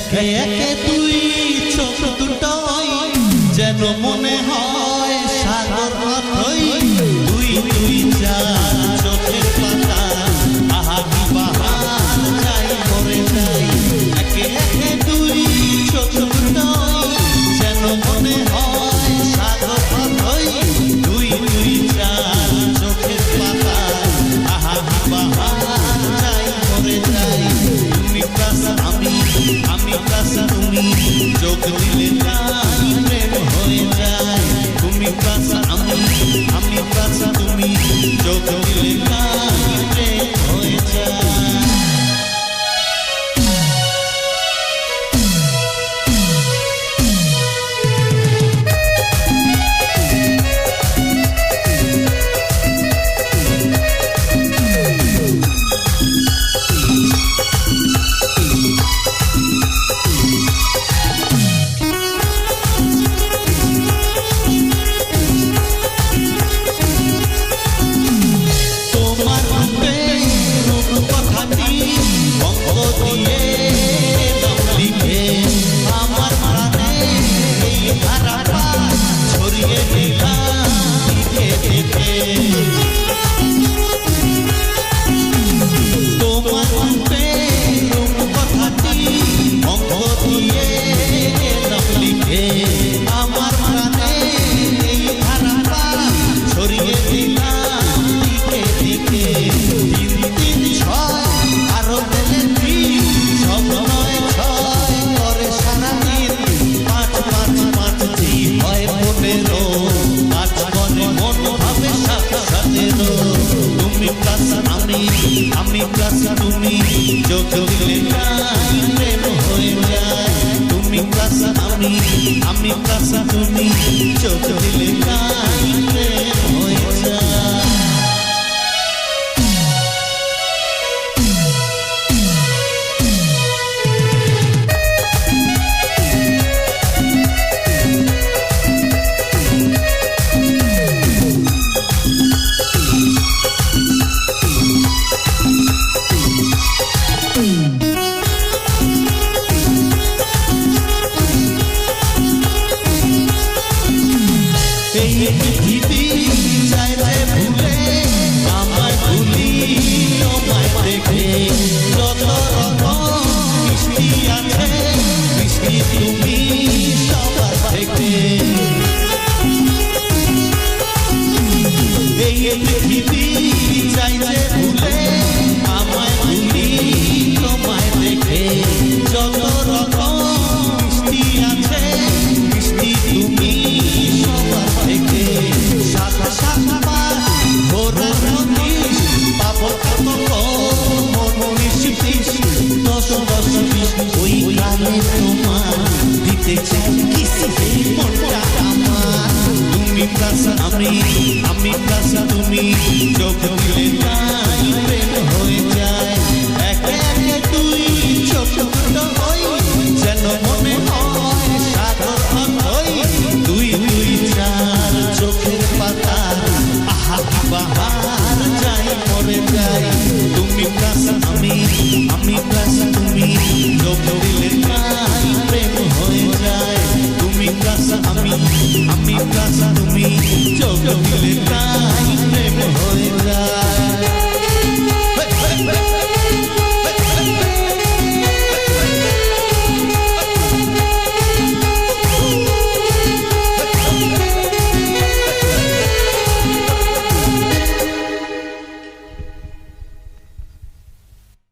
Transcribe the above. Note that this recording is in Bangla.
একে একে তুই চোখ দুটোই যেন মনে হয় সাগর মাথই তুই তুই চার চোখের পাতা আহা কি বাহার যাই করে যাই একে একে তুই চোখ দুটোই যেন মনে হয় সাগর মাথই তুই তুই চার চোখের পাতা আহা কি বাহার যাই করে যাই তুমি প্লাস আমি প্লাস তুমি চোখ দিলে তাই প্রেম হয়ে যায় তুমি প্লাস আমি প্লাস তুমি চোখ দিলে তাই প্রেম হয়ে যায় আমি প্লাস তুমি চোখ দিলে তাই প্রেম হয়ে যায় তুমি প্লাস আমি প্লাস তুমি চোখ দিলে তাই প্রেম হয়ে যায় পৃথিবী চাইলে ভুলে আমায় ভুলি তোমায় দেখে যত রকম মিষ্টি আছে মিষ্টি তুমি সবার থেকে এই পৃথিবী চাইলে ভুলে আমায় ভুলি তোমায় দেখে যত রকম মিষ্টি আছে মিষ্টি তুমি সবার থেকে সাদা সাদা ঘোরা নদীশ পাবো কত মনিষ দশ দশ বিশ ওই গানে তোমার দিতে চাই কিসি মনটা আমার তুমি প্লাস আমি প্লাস তুমি চোখ দিলে তাই প্রেম হয়ে যায় একে একে তুই চোখ দুটো হই যেন মনে হয় সাগর হই তুই তুই চার চোখের পাতা আহা কি বাহার যাই মরে যাই তুমি প্লাস আমি প্লাস তুমি চোখ দিলে তাই প্রেম হয়ে যায় তুমি প্লাস আমি প্লাস তুমি চোখ দিলে তাই